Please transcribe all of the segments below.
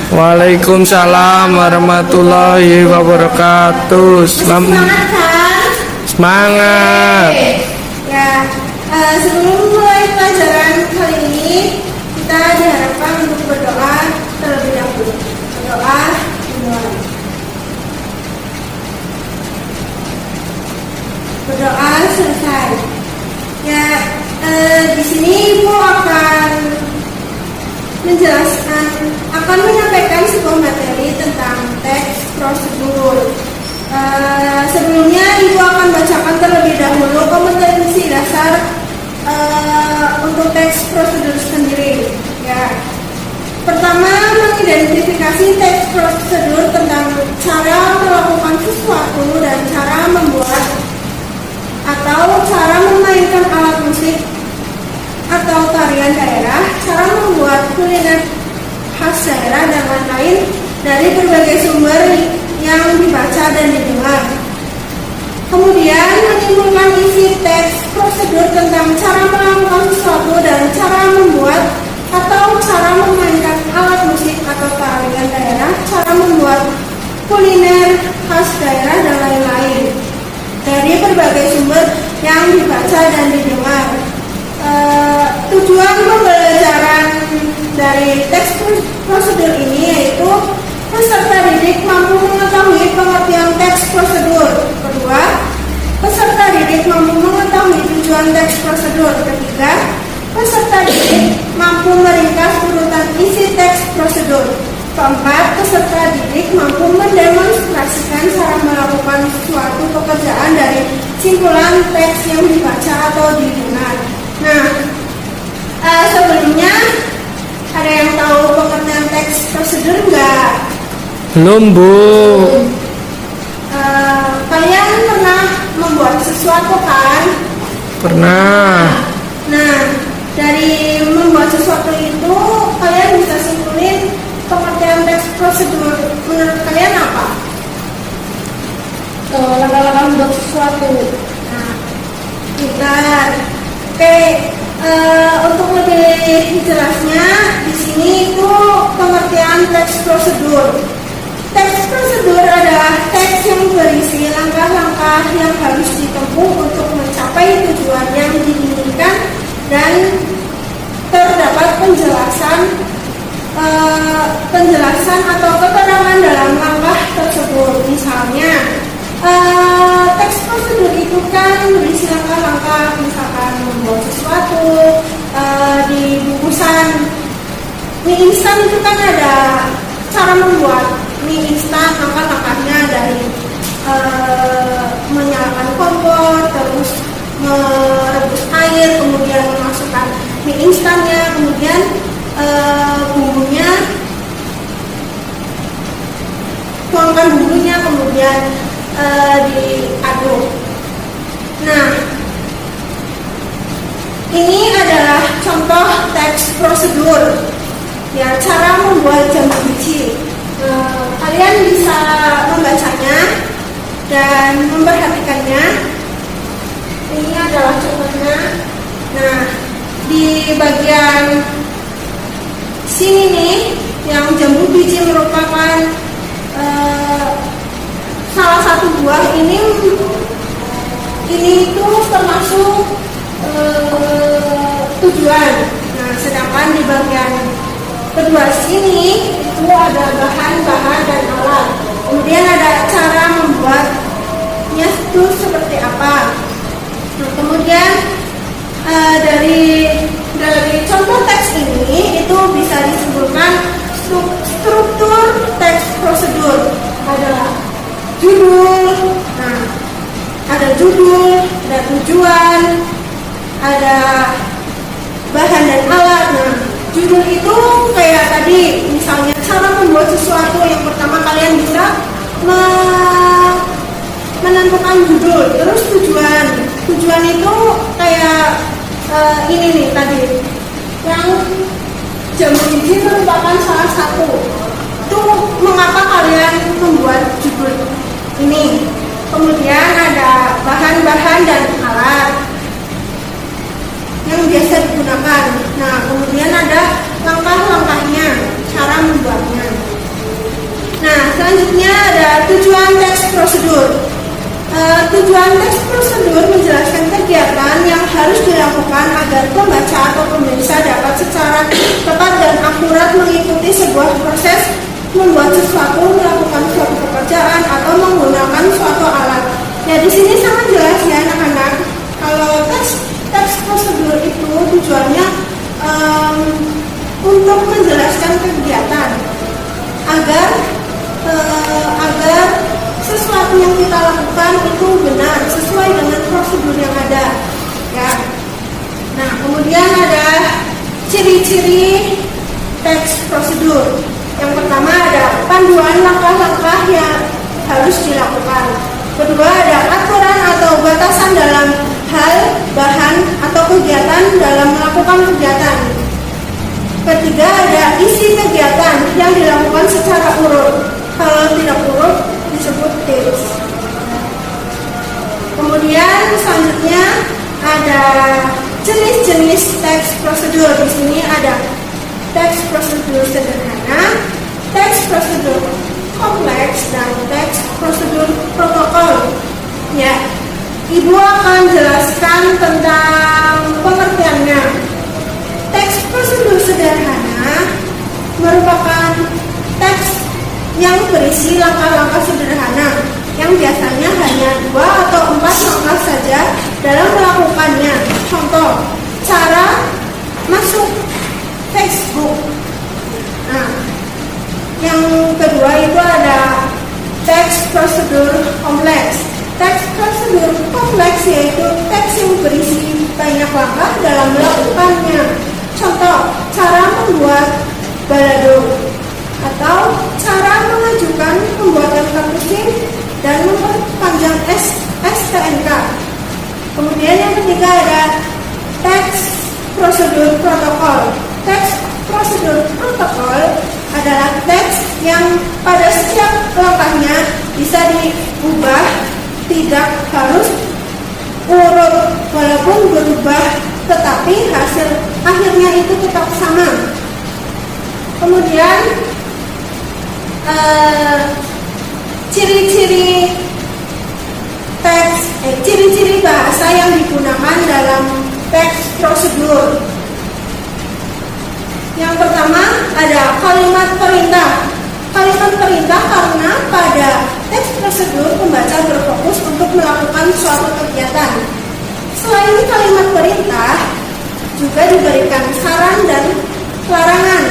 Waalaikumsalam warahmatullahi wabarakatuh. Semangat kan? Semangat. Ya, sebelum mulai pelajaran kali ini, kita diharapkan untuk berdoa terlebih dahulu. Berdoa dimulai. Berdoa selesai. Ya, di sini Ibu akan menyampaikan sebuah materi tentang teks prosedur. Sebelumnya Ibu akan bacakan terlebih dahulu kompetensi dasar untuk teks prosedur sendiri. Ya, pertama mengidentifikasi teks prosedur tentang cara melakukan sesuatu dan cara membuat atau cara memainkan alat musik atau tarian daerah, cara membuat kuliner khas daerah dan lain-lain dari berbagai sumber yang dibaca dan didengar. Kemudian menyimpulkan isi teks prosedur tentang cara melakukan sesuatu dan cara membuat atau cara memainkan alat musik atau tarian daerah, cara membuat kuliner khas daerah dan lain-lain dari berbagai sumber yang dibaca dan didengar. Tujuan pembelajaran dari teks prosedur ini yaitu peserta didik mampu mengetahui pengertian teks prosedur. Kedua, peserta didik mampu mengetahui tujuan teks prosedur. Ketiga, peserta didik mampu meringkas urutan isi teks prosedur. Keempat, peserta didik mampu mendemonstrasikan cara melakukan suatu pekerjaan dari simpulan teks yang dibaca atau didengar. Nah, sebelumnya ada yang tahu pengertian teks prosedur enggak? Belum, Bu. Kalian pernah membuat sesuatu kan? Pernah. Nah, dari membuat sesuatu itu kalian bisa simpulin pengertian teks prosedur. Menurut kalian apa? Langkah-langkah membuat sesuatu. Nah, pintar. Oke, untuk lebih jelasnya di sini itu pengertian teks prosedur. Teks prosedur adalah teks yang berisi langkah-langkah yang harus ditempuh untuk mencapai tujuan yang diinginkan dan terdapat penjelasan atau keterangan dalam langkah tersebut. Misalnya, teks prosedur itu kan berisi langkah-langkah, misalkan membuat sesuatu. Di bungkusan mie instan itu kan ada cara membuat mie instan, langkah-langkahnya dari menyalakan kompor, terus merebus air, kemudian memasukkan mie instannya, kemudian bumbunya, tuangkan bumbunya, kemudian diaduk. Nah, ini adalah contoh teks prosedur. Ya, cara membuat jambu biji. Kalian bisa membacanya dan memperhatikannya. Ini adalah contohnya. Nah, di bagian sini nih, yang jambu biji merupakan salah satu buah. Ini itu termasuk tujuan. Nah, sedangkan di bagian kedua sini itu ada bahan-bahan dan alat. Kemudian ada cara membuatnya itu seperti apa. Nah, kemudian dari contoh teks ini itu bisa disimpulkan struktur teks prosedur adalah judul. Nah, ada judul, ada tujuan, ada bahan dan alat. Nah, judul itu kayak tadi, misalnya cara membuat sesuatu. Yang pertama kalian bisa menentukan judul. Terus tujuan. Tujuan itu kayak ini nih tadi, yang jambu biji merupakan salah satu. Itu mengapa kalian membuat judul ini. Kemudian ada bahan-bahan dan alat yang biasa digunakan. Nah, kemudian ada langkah-langkahnya, cara membuatnya. prosedur. Tujuan teks prosedur menjelaskan kegiatan yang harus dilakukan agar pembaca atau pemirsa dapat secara tepat dan akurat mengikuti sebuah proses membuat sesuatu, melakukan suatu pekerjaan, atau menggunakan suatu alat. Ya, di sini sangat jelas ya anak-anak. Kalau teks prosedur itu tujuannya untuk menjelaskan kegiatan agar sesuatu yang kita lakukan itu benar sesuai dengan prosedur yang ada ya. Nah, kemudian ada ciri-ciri teks prosedur. Yang pertama ada panduan langkah-langkah yang harus dilakukan. Kedua ada aturan atau batasan dalam hal, bahan, atau kegiatan dalam melakukan kegiatan. Ketiga ada isi kegiatan yang dilakukan secara urut. Kalau tidak urut disebut tips. Kemudian selanjutnya ada jenis-jenis teks prosedur. Di sini ada teks prosedur sederhana, teks prosedur kompleks, dan teks prosedur protokol. Ya, Ibu akan jelaskan tentang pengertiannya. Teks prosedur sederhana merupakan teks yang berisi langkah-langkah sederhana yang biasanya hanya 2 atau 4 langkah saja dalam melakukannya. Contoh, cara masuk Facebook. Nah, yang kedua itu ada teks prosedur kompleks. Teks prosedur kompleks yaitu teks yang berisi banyak langkah dalam melakukannya. Contoh, cara membuat balado atau cara mengajukan pembuatan kartu SIM dan memperpanjang STNK. Kemudian yang ketiga ada teks prosedur protokol. Teks prosedur protokol adalah teks yang pada setiap langkahnya bisa diubah, tidak harus urut walaupun berubah, tetapi hasil akhirnya itu tetap sama. Kemudian ciri-ciri teks, ciri-ciri bahasa yang digunakan dalam teks prosedur. Yang pertama ada kalimat perintah. Kalimat perintah karena pada teks prosedur pembaca berfokus untuk melakukan suatu kegiatan. Selain kalimat perintah, juga diberikan saran dan larangan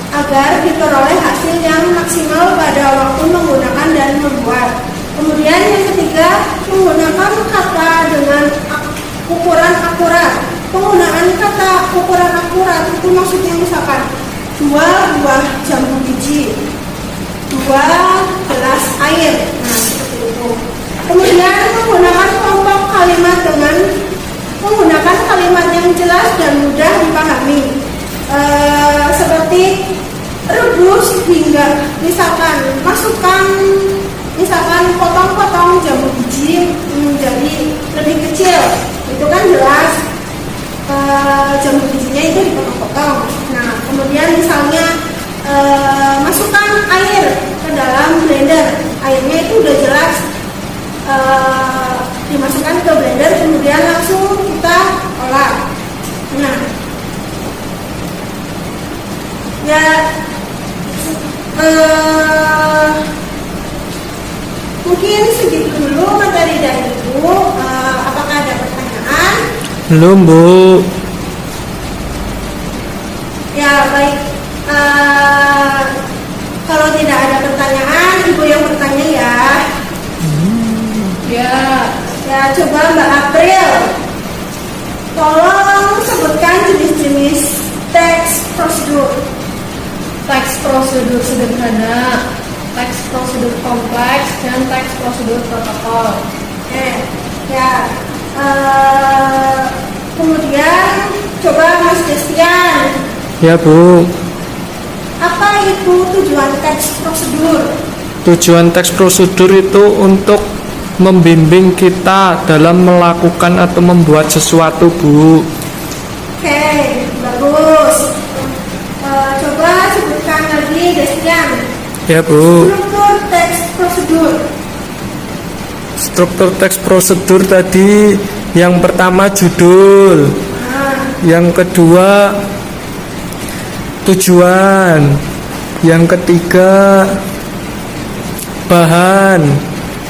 agar diperoleh hasil yang maksimal pada waktu menggunakan dan membuat. Kemudian yang ketiga, menggunakan kata dengan ukuran akurat. Penggunaan kata ukuran akurat itu maksudnya misalkan 2 buah jambu biji, 2 gelas air. Nah, seperti itu. Kemudian menggunakan kelompok kalimat dengan menggunakan kalimat yang jelas dan mudah dipahami. Seperti rebus hingga misalkan masukkan potong-potong jambu biji menjadi lebih kecil, itu kan jelas. Jambu bijinya itu dipotong-potong. Nah, kemudian misalnya masukkan air ke dalam blender, airnya itu udah jelas dimasukkan ke blender, kemudian langsung kita olah. Nah, ya mungkin segitu dulu materi dari Ibu. Apakah ada pertanyaan? Belum, Bu. Ya, baik. Kalau tidak ada pertanyaan, Ibu yang bertanya ya. Ya, coba Mbak April. Tolong sebutkan jenis-jenis teks prosedur. Teks prosedur sederhana, teks prosedur kompleks, dan teks prosedur protokol. Ya. Kemudian coba Mas Destian. Ya, Bu. Apa itu tujuan teks prosedur? Tujuan teks prosedur itu untuk membimbing kita dalam melakukan atau membuat sesuatu, Bu. Oke, bagus. Coba sebutkan lagi Destian. Ya, Bu. Struktur teks prosedur. struktur teks prosedur tadi yang pertama judul, yang kedua tujuan, yang ketiga bahan,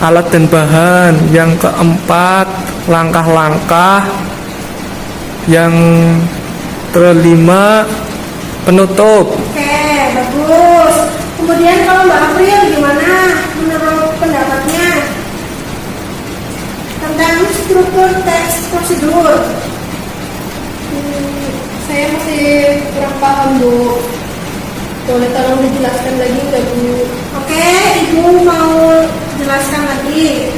alat dan bahan, yang keempat langkah-langkah, yang kelima penutup. Oke, bagus. Kemudian kalau Mbak April gimana menurut pendapatnya tentang struktur teks prosedur? Saya masih kurang paham, Bu. Boleh tolong dijelaskan lagi nggak, Bu? Oke, Ibu mau jelaskan lagi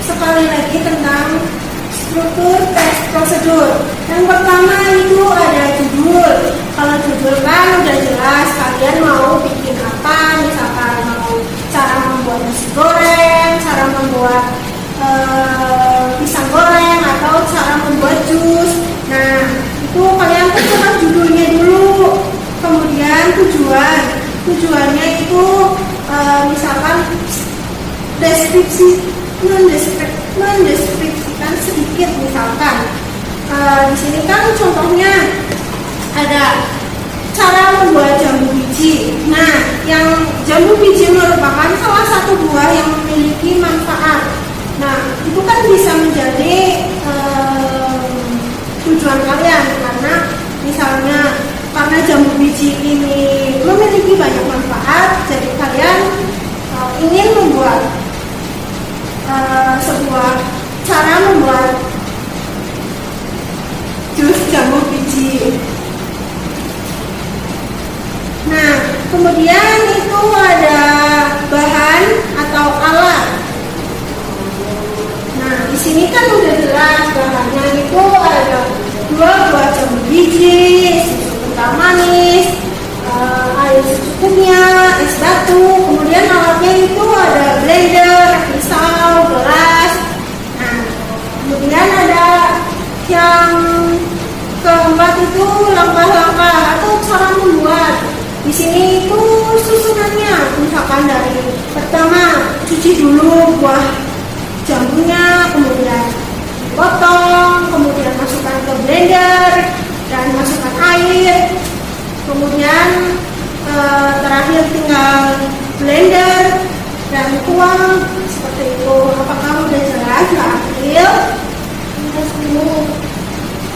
sekali lagi tentang struktur teks prosedur. Yang pertama itu ada judul. Kalau judul kan udah jelas kalian mau bikin apa, misalkan mau cara membuat nasi goreng, cara membuat pisang goreng, atau cara membuat jus. Nah, itu kalian tentukan judulnya dulu. Kemudian tujuannya itu misalkan mendeskripsikan sedikit, misalkan di sini kan contohnya ada cara membuat jambu biji. Nah, yang jambu biji merupakan salah satu buah yang memiliki manfaat. Nah, itu kan bisa menjadi tujuan kalian, karena misalnya karena jambu biji ini memiliki banyak manfaat, jadi kalian ingin membuat sebuah cara membuat jus jambu biji. Nah, kemudian itu ada bahan atau alat. Nah, di sini kan udah jelas bahannya itu ada 2 buah jambu biji, susu kental manis, air secukupnya, es batu. Kemudian alatnya itu ada blender, pisau, gelas. Nah, kemudian ada yang keempat itu langkah-langkah atau cara membuat. Di sini itu susunannya, misalkan dari pertama cuci dulu buah jambunya, kemudian potong, kemudian masukkan ke blender dan masukkan air, kemudian terakhir tinggal blender dan tuang, seperti itu. Apakah udah jelas, Mbak April?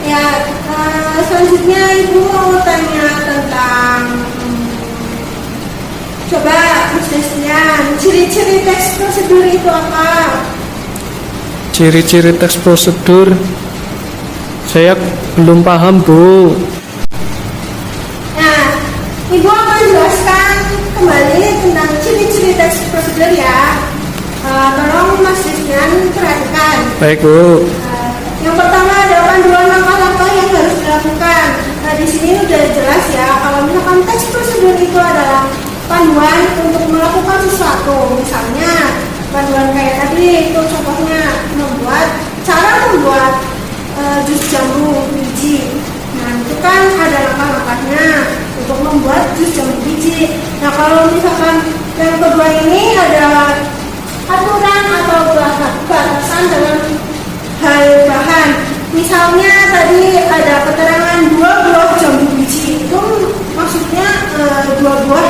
Ya, selanjutnya Ibu mau tanya tentang coba Mas Destian, ciri-ciri teks prosedur itu apa? Ciri-ciri teks prosedur saya belum paham, Bu. Nah, Ibu akan jelaskan kembali tentang ciri-ciri teks prosedur ya. Tolong Mas Destian perhatikan. Baik, Bu. Yang pertama ada panduan langkah-langkah yang harus dilakukan. Nah, di sini udah jelas ya, kalau misalkan teks prosedur itu adalah panduan untuk melakukan sesuatu. Misalnya panduan kayak tadi itu contohnya cara membuat jus jambu biji. Nah, itu kan ada langkah-langkahnya untuk membuat jus jambu biji. Nah, kalau misalkan yang kedua ini adalah aturan atau batasan dalam hal bahan. Misalnya tadi ada keterangan 2 buah jambu biji, itu maksudnya 2 buah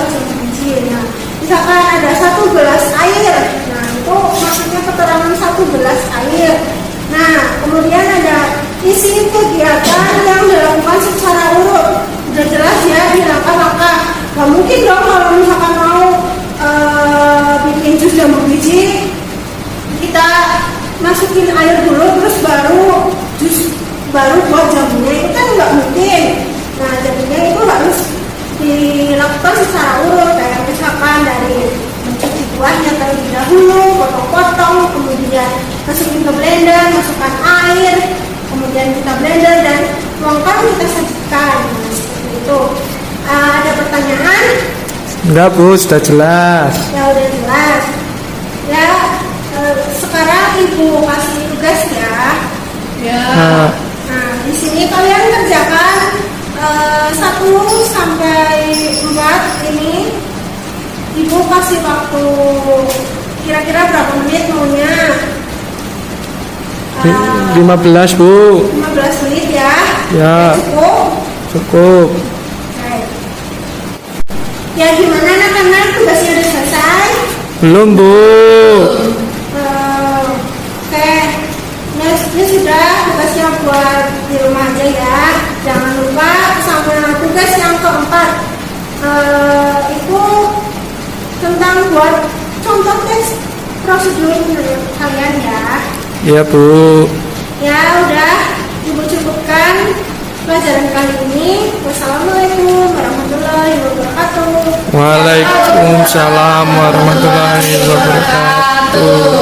jambu biji. Nah, misalkan ada 1 gelas air, nah itu maksudnya keterangan 1 gelas air. Nah, kemudian ada isi kegiatan yang dilakukan secara urut. Udah jelas ya di langkah-langkah. Gak mungkin dong kalau misalkan mau bikin jus jambu biji, kita masukin air dulu terus baru buat jambunya, itu kan nggak mungkin. Nah, jadinya itu harus dilakukan secara urut, kayak misalkan dari mencuci buahnya terlebih dahulu, potong-potong, kemudian masukin ke blender, masukkan air, kemudian kita blender dan tuangkan, kita sajikan. Nah, seperti itu. Ada pertanyaan? Enggak, Bu, sudah jelas. Ya, udah jelas. Ya, sekarang Ibu kasih tugas ya. Ya. Nah, di sini kalian kerjakan 1 sampai 4 ini. Ibu kasih waktu Kira-kira berapa menit maunya? 15 Bu. 15 menit ya. Ya. Cukup. Cukup. Oke. Ya gimana anak-anak, tugasnya udah selesai? Belum Bu. Oke. Ini sudah tugasnya buat di rumah aja ya. Jangan lupa sama tugas yang keempat. Itu tentang buat contoh tes prosedur menurut kalian ya. Iya Bu. Ya udah, Ibu cukupkan pelajaran kali ini. Wassalamualaikum warahmatullahi wabarakatuh. Waalaikumsalam warahmatullahi wabarakatuh.